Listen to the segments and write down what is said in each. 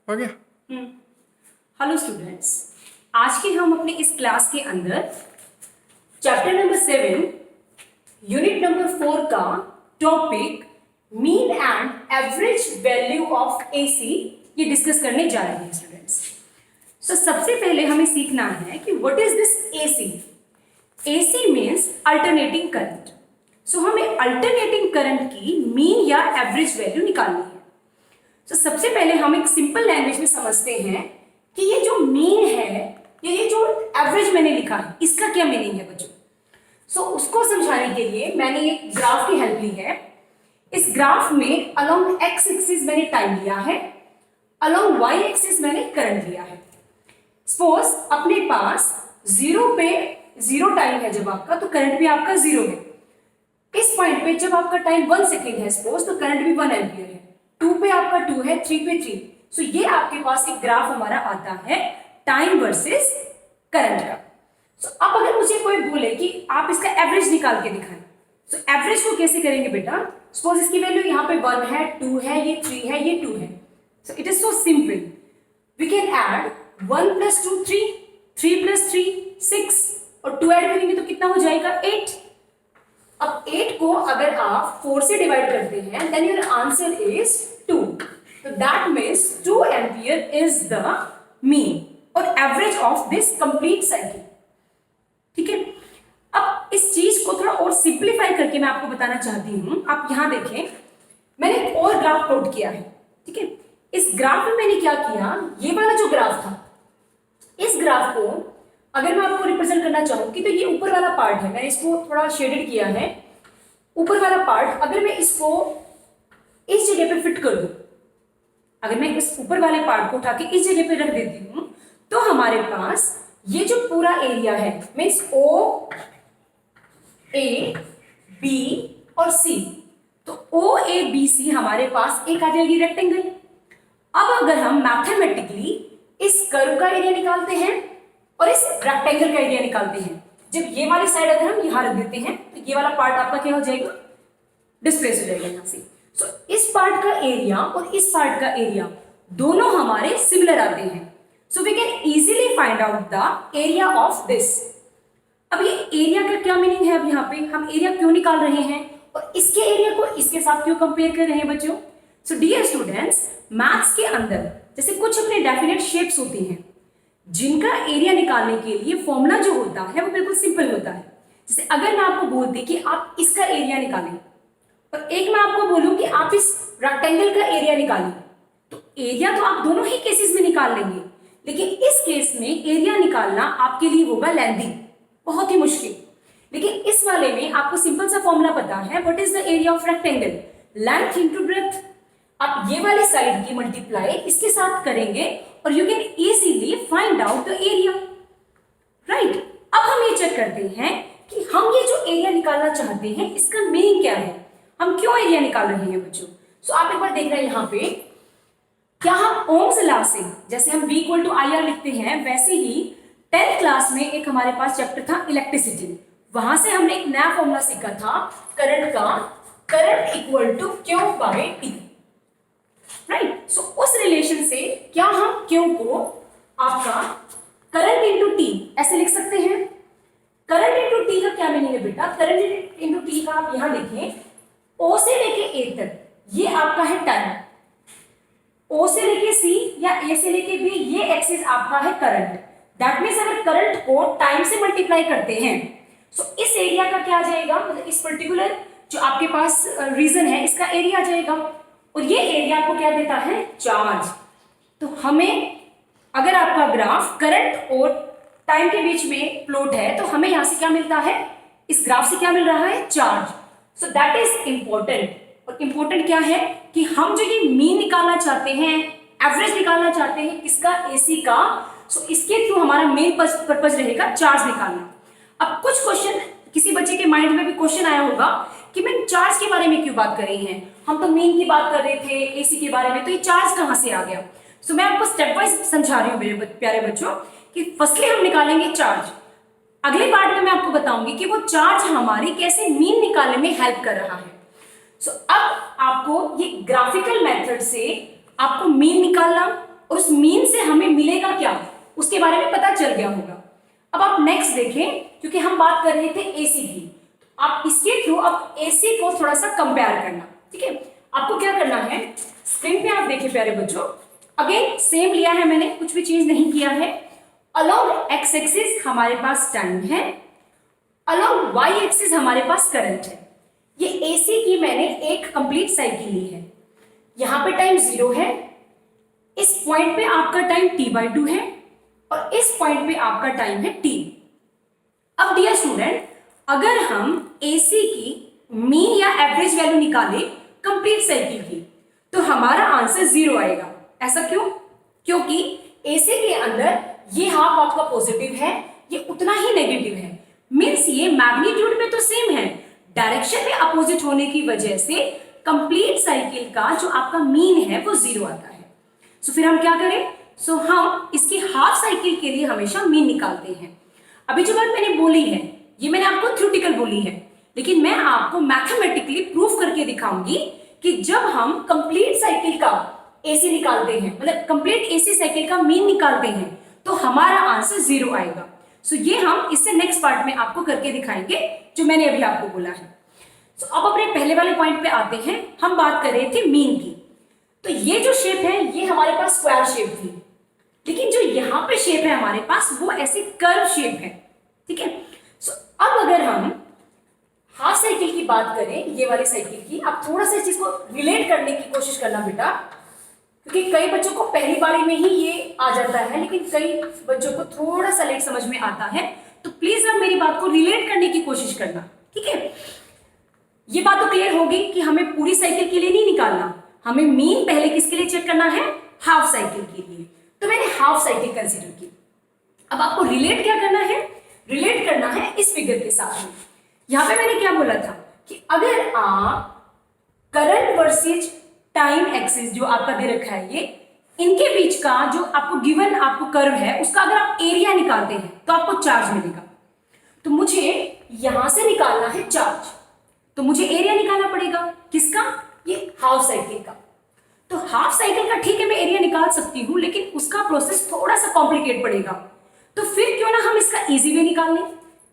हो गया। Hello students, आज के हम अपने इस क्लास के अंदर चैप्टर नंबर 7 यूनिट नंबर 4 का topic mean and average value of AC ये डिस्कस करने जा रहे हैं स्टूडेंट्स। सो सबसे पहले हमें सीखना है कि what is this AC. AC means alternating current. So हमें अल्टरनेटिंग करंट की मीन या एवरेज वैल्यू निकालनी है। तो सबसे पहले हम एक सिंपल लैंग्वेज में समझते हैं कि ये जो मीन है ये जो एवरेज मैंने लिखा है इसका क्या मीनिंग है बच्चों। सो उसको समझाने के लिए मैंने एक ग्राफ की हेल्प ली है। इस ग्राफ में अलोंग एक्स एक्सिस मैंने टाइम लिया है, अलोंग वाई एक्सिस मैंने करंट लिया है। सपोज अपने पास जीरो टाइम है जब आपका, तो करंट भी आपका जीरो है। इस पॉइंट पे जब आपका टाइम 1 सेकेंड है सपोज, तो करंट भी 1 एम्पियर है। 2 पे आपका 2 है, 3 पे 3। सो ये आपके पास एक ग्राफ हमारा आता है टाइम वर्सेस करंट का। सो अब अगर मुझे कोई बोले कि आप इसका एवरेज निकाल के दिखाएं, सो एवरेज को कैसे करेंगे बेटा। सपोज इसकी वैल्यू यहाँ पे 1 है, 2 है, ये 3 है, ये 2 है। So it is so simple, we can add 1 + 2 3, 3 + 3 6 और 2 ऐड करेंगे तो कितना हो जाएगा 8। अब 8 को अगर आप 4 से डिवाइड करते हैं देन योर आंसर इज 2। तो that means 2 ampere is the mean और average of this complete cycle. ठीक है, अब इस चीज को थोड़ा और सिंप्लीफाई करके मैं आपको बताना चाहती हूं। आप यहां देखें, मैंने एक और ग्राफ प्लॉट किया है। ठीक है, इस ग्राफ में मैंने क्या किया, ये वाला जो ग्राफ था, इस ग्राफ को अगर मैं आपको रिप्रेजेंट करना चाहूंगी तो ये ऊपर वाला पार्ट है, मैंने इसको थोड़ा शेडेड किया है। ऊपर वाला पार्ट अगर मैं इसको इस जगह पे फिट कर दूं, अगर मैं इस ऊपर वाले पार्ट को उठा के इस जगह पे रख देती हूं, तो हमारे पास ये जो पूरा एरिया है मीन्स ओ ए बी और सी, तो ओ ए बी सी हमारे पास एक आ जाएगी रेक्टेंगल। अब अगर हम मैथमेटिकली इस कर्व का एरिया निकालते हैं और इस रेक्टेंगल का एरिया निकालते हैं, जब ये वाली साइड अगर हम यहां रख देते हैं तो ये वाला पार्ट आपका क्या हो जाएगा, डिस्प्लेस हो जाएगा यहां से। सो इस पार्ट का एरिया और इस पार्ट का एरिया दोनों हमारे सिमिलर आते हैं। So we can easily find out the area of this. अब ये एरिया का क्या मीनिंग है, अब यहाँ पे हम एरिया क्यों निकाल रहे हैं और इसके एरिया को इसके साथ क्यों कंपेयर कर रहे हैं बच्चों। सो डियर स्टूडेंट्स, मैथ्स के अंदर जैसे कुछ अपने डेफिनेट शेप्स होती हैं जिनका एरिया निकालने के लिए फॉर्मूला जो होता है वो बिल्कुल सिंपल होता है। जैसे अगर मैं आपको बोलती कि आप इसका एरिया निकालें और एक मैं आपको बोलूं कि आप इस रेक्टेंगल का एरिया निकालें, तो एरिया तो आप दोनों ही केसेस में निकाल लेंगे, लेकिन इस केस में एरिया निकालना आपके लिए होगा लेंथी, बहुत ही मुश्किल। लेकिन इस वाले में आपको सिंपल सा फॉर्मूला पता है, what is the area of rectangle, length into breadth. आप ये वाली साइड की मल्टीप्लाई इसके साथ करेंगे और you can easily find out the area, right. अब हम ये चेक करते हैं कि हम ये जो एरिया निकालना चाहते हैं इसका मीनिंग क्या है, हम क्यों एरिया निकाल रहे हैं बच्चों। सो आप एक बार देख रहे हैं यहाँ पे, क्या हम ओम्स लॉ से जैसे हम V = IR लिखते हैं, वैसे ही 10th क्लास में एक हमारे पास चैप्टर था इलेक्ट्रिसिटी, वहां से हमने एक नया फॉर्मूला सीखा था करंट का, करंट = Q/T, राइट। सो उस रिलेशन से क्या हम Q को आपका करंट इंटू T ऐसे लिख सकते हैं। करंट इंटू T का क्या मीनिंग है बेटा, करंट इंटू T का आप यहां देखें, O से लेके A तक ये आपका है टाइम, O से लेके C या A से लेके B ये एक्सिस आपका है करंट। दैट मीन्स अगर करंट को टाइम से मल्टीप्लाई करते हैं सो इस एरिया का क्या आ जाएगा, मतलब इस पर्टिकुलर जो आपके पास रीजन है इसका एरिया आ जाएगा, और ये एरिया आपको क्या देता है, चार्ज। तो हमें अगर आपका ग्राफ करंट और टाइम के बीच में प्लॉट है तो हमें यहां से क्या मिलता है, इस ग्राफ से क्या मिल रहा है, charge. So that is important. और इंपॉर्टेंट क्या है कि हम जो ये मीन निकालना चाहते हैं, एवरेज निकालना चाहते हैं किसका, एसी का। सो इसके थ्रू हमारा मेन पर्पज रहेगा चार्ज निकालना। अब कुछ क्वेश्चन किसी बच्चे के माइंड में भी क्वेश्चन आया होगा कि मैं चार्ज के बारे में क्यों बात कर रही हैं, हम तो मीन की बात कर रहे थे एसी के बारे में, तो ये चार्ज कहां से आ गया। सो मैं आपको स्टेप वाइज समझा रही हूँ मेरे प्यारे बच्चों कि फर्स्टली हम निकालेंगे चार्ज, अगले पार्ट में मैं आपको बताऊंगी कि वो चार्ज हमारी कैसे मीन निकालने में हेल्प कर रहा है। सो अब आपको ये ग्राफिकल मेथड से आपको मीन निकालना और उस मीन से हमें मिलेगा क्या उसके बारे में पता चल गया होगा। अब आप नेक्स्ट देखें, क्योंकि हम बात कर रहे थे एसी की, आप इसके थ्रू अब एसी को थोड़ा सा कंपेयर करना। ठीक है, आपको क्या करना है, स्क्रीन पे आप देखिए प्यारे बच्चों, अगेन सेम लिया है मैंने, कुछ भी चेंज नहीं किया है। अलोंग एक्स एक्सिस हमारे पास टाइम है, अलोंग वाई एक्सिस हमारे पास करंट है। ये एसी की मैंने एक कंप्लीट साइकिल ली है। यहां पे टाइम 0 है, इस पॉइंट पे आपका टाइम t/2 है और इस पॉइंट पे आपका टाइम है t। अब डियर स्टूडेंट, अगर हम एसी की मीन या एवरेज वैल्यू निकाले कंप्लीट साइकिल की तो हमारा आंसर 0 आएगा। ऐसा क्यों? क्योंकि एसी के अंदर ये हाफ आपका पॉजिटिव है, ये उतना ही नेगेटिव है, मीन्स ये मैग्नीट्यूड में तो सेम है, डायरेक्शन में अपोजिट होने की वजह से कंप्लीट साइकिल का जो आपका मीन है वो 0 आता है। सो फिर हम क्या करें, हम इसकी हाफ साइकिल के लिए हमेशा मीन निकालते हैं। अभी जो बात मैंने बोली है ये मैंने आपको थ्योरेटिकल बोली है, लेकिन मैं आपको मैथमेटिकली प्रूफ करके दिखाऊंगी कि जब हम कंप्लीट साइकिल का एसी निकालते हैं, मतलब कंप्लीट एसी साइकिल का मीन निकालते हैं, तो हमारा आंसर 0 आएगा। सो ये हम इससे नेक्स्ट पार्ट में आपको करके दिखाएंगे जो मैंने अभी आपको बोला है। सो अब अपने पहले वाले पॉइंट पे आते हैं। हम बात कर रहे थे मीन की, तो ये जो शेप है ये हमारे पास स्क्वायर शेप थी, लेकिन जो यहाँ पे शेप है हमारे पास वो ऐसी कर्व शेप है। ठीक है, सो अब अगर हम हाफ साइकिल की बात करें, ये वाली साइकिल की, आप थोड़ा सा इस चीज को रिलेट करने की कोशिश करना बेटा, क्योंकि कई बच्चों को पहली बारी में ही ये आ जाता है, लेकिन कई बच्चों को थोड़ा सा लेट समझ में आता है, तो प्लीज आप मेरी बात को रिलेट करने की कोशिश करना। ठीक है, ये बात तो क्लियर होगी कि हमें पूरी साइकिल के लिए नहीं निकालना, हमें मीन पहले किसके लिए चेक करना है, हाफ साइकिल के लिए। तो मैंने हाफ साइकिल कंसीडर की। अब आपको रिलेट क्या करना है, रिलेट करना है इस फिगर के साथ में। यहां पे मैंने क्या बोला था कि अगर आप करंट वर्सेज टाइम एक्सिस जो आपका दे रखा है, ये इनके बीच का जो आपको गिवन आपको कर्व है उसका अगर आप एरिया निकालते हैं तो आपको चार्ज मिलेगा। तो मुझे यहां से निकालना है चार्ज, तो मुझे एरिया निकालना पड़ेगा किसका, ये हाफ साइकिल का। तो हाफ साइकिल का ठीक है मैं एरिया निकाल सकती हूं, लेकिन उसका प्रोसेस थोड़ा सा कॉम्प्लिकेट पड़ेगा। तो फिर क्यों ना हम इसका इजी वे निकाल लें।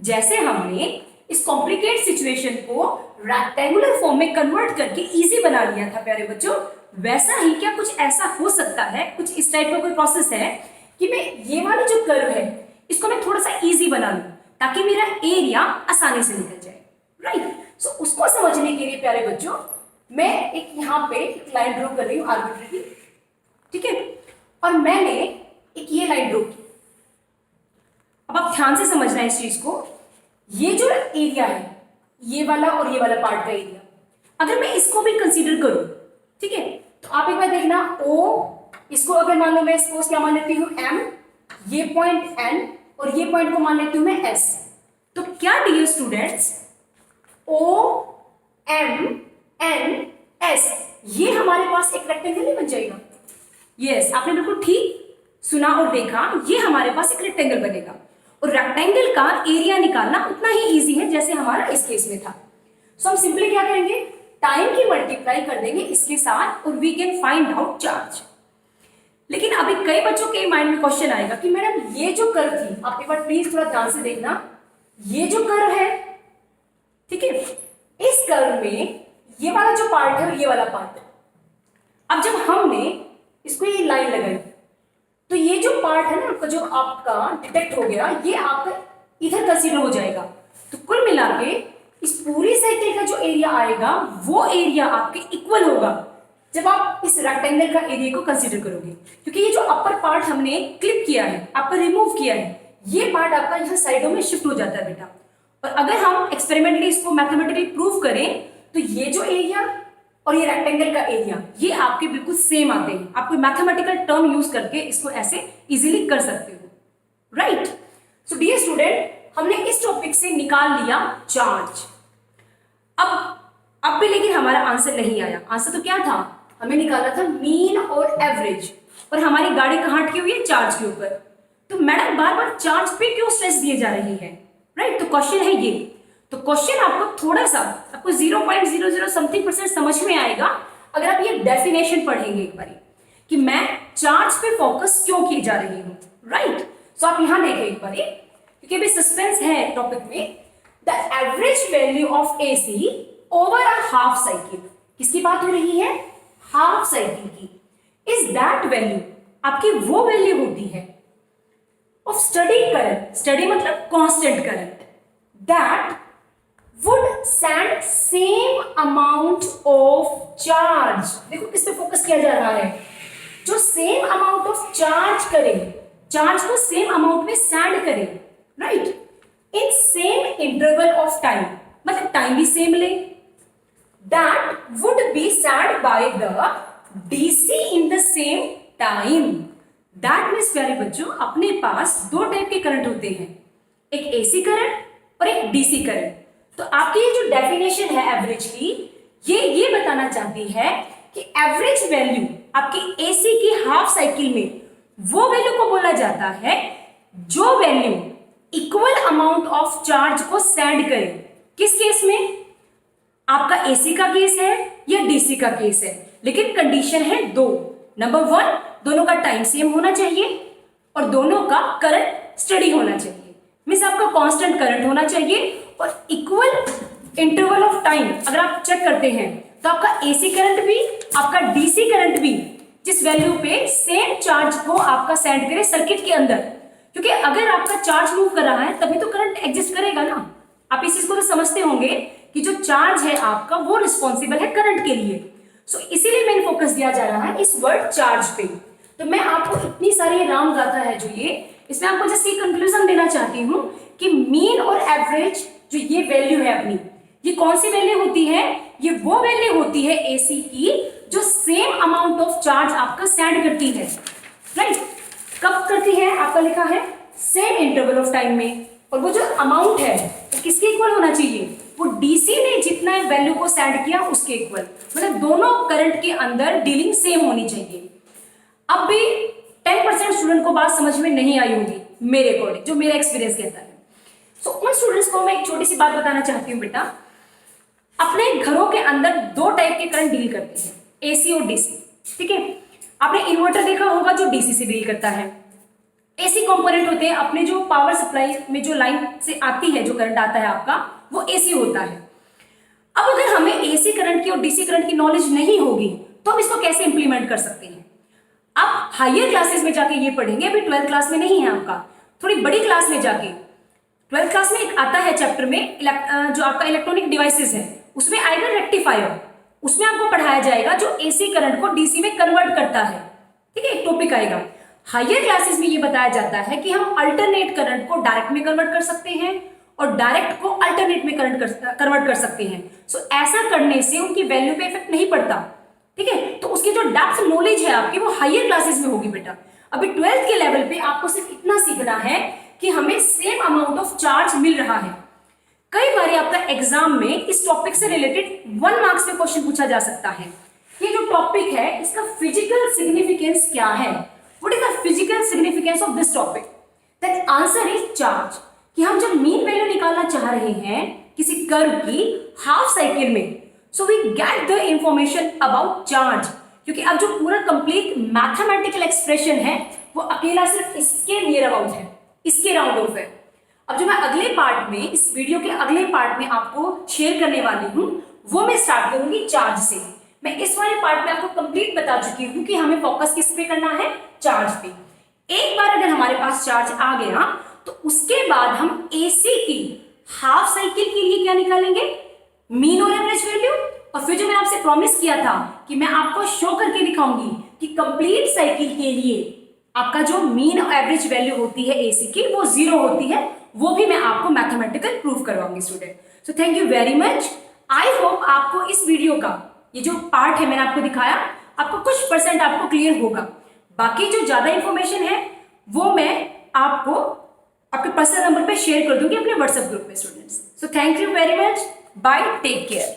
जैसे हमने इस कॉम्प्लिकेट सिचुएशन को रेक्टेंगुलर फॉर्म में कन्वर्ट करके इजी बना लिया था प्यारे बच्चों, वैसा ही क्या कुछ ऐसा हो सकता है, कुछ इस टाइप का कोई प्रोसेस है कि मैं ये वाली जो कर्व है इसको मैं थोड़ा सा इजी बना लूं ताकि मेरा एरिया आसानी से निकल जाए। राइट, सो उसको समझने के लिए प्यारे बच्चों मैं एक यहाँ पे एक लाइन ड्रॉ कर रही हूँ आर्बिट्रेरी। ठीक है, और मैंने एक ये लाइन ड्रॉ की। अब आप ध्यान से समझना है इस चीज को, ये जो एरिया है ये वाला और ये वाला पार्ट का एरिया, अगर मैं इसको भी कंसीडर करूं, ठीक है, तो आप एक बार देखना ओ, इसको अगर मान लो मैं सपोज क्या मान लेती हूँ एम, ये पॉइंट एन और ये पॉइंट को मान लेती हूँ मैं एस। तो क्या dear students, O M N S ये हमारे पास एक रेक्टेंगल ही बन जाएगा। यस, आपने बिल्कुल ठीक सुना और देखा, ये हमारे पास एक रेक्टेंगल बनेगा। और रेक्टेंगल का एरिया निकालना उतना ही इजी है जैसे हमारा इस केस में था। सो हम सिंपली क्या करेंगे, टाइम की मल्टीप्लाई कर देंगे इसके साथ और we can find out charge. लेकिन अभी कई बच्चों के माइंड में क्वेश्चन आएगा कि मैडम ये जो कर्व थी, आप एक बार प्लीज थोड़ा ध्यान से देखना, ये जो कर्व है, ठीक है, इस कर्व में ये वाला जो पार्ट है और ये वाला पार्ट है, अब जब हमने इसको ये लाइन लगाई तो ये जो पार्ट है ना आपका, जो आपका डिटेक्ट हो गया, ये आपका इधर कंसीडर हो जाएगा। तो कुल मिला के इस पूरी साइकिल का जो एरिया आएगा वो एरिया आपके इक्वल होगा जब आप इस रेक्टेंगल का एरिया को कंसीडर करोगे, क्योंकि ये जो अपर पार्ट हमने क्लिप किया है, आपका रिमूव किया है, ये पार्ट आपका यहाँ साइडों में शिफ्ट हो जाता है बेटा। और अगर हम एक्सपेरिमेंटली इसको मैथमेटिकली प्रूव करें तो ये जो एरिया और ये रेक्टेंगल का एरिया ये आपके बिल्कुल सेम आते हैं। आप कोई मैथमेटिकल टर्म यूज करके इसको ऐसे इजीली कर सकते हो। राइट, सो डियर स्टूडेंट, हमने इस टॉपिक से निकाल लिया चार्ज। अब भी लेकिन हमारा आंसर नहीं आया। आंसर तो क्या था, हमें निकालना था मीन और एवरेज, और हमारी गाड़ी कहाँ अटकी हुई है, चार्ज के ऊपर। तो मैडम बार बार चार्ज पे क्यों स्ट्रेस दिए जा रही है। राइट, तो क्वेश्चन है ये। तो क्वेश्चन आपको थोड़ा सा, आपको 0.00 समथिंग % समझ में आएगा अगर आप ये डेफिनेशन पढ़ेंगे एक बारी, कि मैं चार्ज पे फोकस क्यों की जा रही हूँ, राइट। सो आप यहां देखें एक बार, क्योंकि अभी सस्पेंस है टॉपिक में। The average value of AC over a half cycle, किसकी बात हो रही है, हाफ साइकिल की। इज दैट वैल्यू, आपकी वो वैल्यू होती है ऑफ स्टडी करंट, स्टडी मतलब constant current, that would send same amount of charge. देखो किस पे फोकस किया जा रहा है, जो सेम अमाउंट ऑफ चार्ज करे, चार्ज को सेम अमाउंट में सेंड करे, right, in same interval of time, मतलब टाइम भी सेम ले, that would be send by the DC in the same time. That means प्यारे बच्चों, अपने पास दो टाइप के करंट होते हैं, एक एसी करंट और एक डीसी करंट। तो आपकी ये जो डेफिनेशन है एवरेज की, ये बताना चाहती है कि एवरेज वैल्यू आपकी एसी की हाफ साइकिल में वो वैल्यू को बोला जाता है जो value equal amount of charge को सेंड करे। किस केस में, आपका एसी का केस है या डीसी का केस है, लेकिन कंडीशन है दो। नंबर वन, दोनों का टाइम सेम होना चाहिए और दोनों का करंट स्टडी होना चाहिए, मीन्स आपका कांस्टेंट करंट होना चाहिए और इक्वल इंटरवल ऑफ टाइम। अगर आप चेक करते हैं तो आपका एसी करंट भी, आपका डीसी करंट भी जिस वैल्यू पे सेम चार्ज को आपका सेंड करे सर्किट के अंदर, क्योंकि अगर आपका चार्ज मूव कर रहा है तभी तो करंट एग्जिस्ट करेगा ना। आप इस चीज को तो समझते होंगे कि जो चार्ज है आपका वो रिस्पॉन्सिबल है करंट के लिए। सो इसीलिए मेन फोकस दिया जा रहा है इस वर्ड चार्ज पे। तो मैं आपको इतनी सारी राम गाथा है जो ये, इसमें आपको जस्ट ये कंक्लूजन देना चाहती हूँ कि मीन और एवरेज जो ये वैल्यू है अपनी, ये कौन सी वैल्यू होती है, ये वो वैल्यू होती है एसी की जो सेम अमाउंट ऑफ चार्ज आपका सेंड करती है, राइट। कब करती है, आपका लिखा है सेम इंटरवल ऑफ टाइम में, और वो जो अमाउंट है वो किसके इक्वल होना चाहिए, वो डीसी ने जितना वैल्यू को सेंड किया उसके इक्वल, मतलब दोनों करंट के अंदर डीलिंग सेम होनी चाहिए। अब भी 10% स्टूडेंट को बात समझ में नहीं आई होगी मेरे अकॉर्डिंग, जो मेरा एक्सपीरियंस कहता है। सो उन स्टूडेंट्स को मैं एक छोटी सी बात बताना चाहती हूँ बेटा, अपने घरों के अंदर दो टाइप के करंट डील करते हैं, एसी और डीसी, ठीक है। आपने इन्वर्टर देखा होगा जो डीसी से डील करता है। एसी कंपोनेंट होते हैं अपने जो पावर सप्लाई में जो लाइन से आती है, जो करंट आता है आपका वो एसी होता है। अब अगर हमें एसी करंट की और डीसी करंट की नॉलेज नहीं होगी तो हम इसको कैसे इंप्लीमेंट कर सकते हैं। आप हायर क्लासेस में जाके ये पढ़ेंगे, अभी 12th क्लास में नहीं है आपका, थोड़ी बड़ी क्लास में जाके 12th क्लास में एक आता है चैप्टर में जो आपका इलेक्ट्रॉनिक डिवाइसेस है, उसमें आएगा रेक्टिफायर। उसमें आपको पढ़ाया जाएगा जो एसी करंट को डीसी में कन्वर्ट करता है, ठीक है, एक टॉपिक आएगा। हायर क्लासेस में ये बताया जाता है कि हम अल्टरनेट करंट को डायरेक्ट में कन्वर्ट कर सकते हैं और डायरेक्ट को अल्टरनेट में कन्वर्ट कर सकते हैं। सो ऐसा करने से उनकी वैल्यू पे इफेक्ट नहीं पड़ता, ठीक है। तो उसकी जो डेप्थ नॉलेज है आपकी वो हायर क्लासेस में होगी बेटा। अभी 12th के लेवल पे आपको सिर्फ इतना सीखना है कि हमें सेम अमाउंट ऑफ चार्ज मिल रहा है। कई बार आपका एग्जाम में इस टॉपिक से रिलेटेड 1 मार्क्स में क्वेश्चन पूछा जा सकता है। ये जो टॉपिक है इसका फिजिकल सिग्निफिकेंस क्या है, what is the physical significance of this topic, that answer is charge. कि हम जब मीन वैल्यू निकालना चाह रहे हैं किसी कर्व की हाफ साइकिल में, so we get the information about charge, क्योंकि अब जो पूरा कंप्लीट मैथमेटिकल एक्सप्रेशन है वो अकेला सिर्फ इसके नियर अबाउट है, इसके राउंड ऑफ है। अब जो मैं अगले पार्ट में, इस वीडियो के अगले पार्ट में आपको शेयर करने वाली हूं वो मैं स्टार्ट करूंगी चार्ज से। मैं इस वाले पार्ट में आपको कंप्लीट बता चुकी हूं कि हमें फोकस किस पे करना है, चार्ज पे। एक बार अगर हमारे पास चार्ज आ गया तो उसके बाद हम एसी की हाफ साइकिल के लिए क्या निकालेंगे, मीन और एवरेज वैल्यू। और फिर जो मैंने आपसे प्रॉमिस किया था कि मैं आपको शो करके दिखाऊंगी कि कंप्लीट साइकिल के लिए आपका जो मीन और एवरेज वैल्यू होती है एसी की वो 0 होती है, वो भी मैं आपको मैथमेटिकल प्रूफ करवाऊंगी student. So thank you very much. I hope आपको इस वीडियो का ये जो पार्ट है मैंने आपको दिखाया, आपको कुछ % आपको क्लियर होगा। बाकी जो ज्यादा इंफॉर्मेशन है वो मैं आपको आपके पर्सनल नंबर पे शेयर कर दूंगी अपने व्हाट्सएप ग्रुप में students. So thank you very much, bye, take care.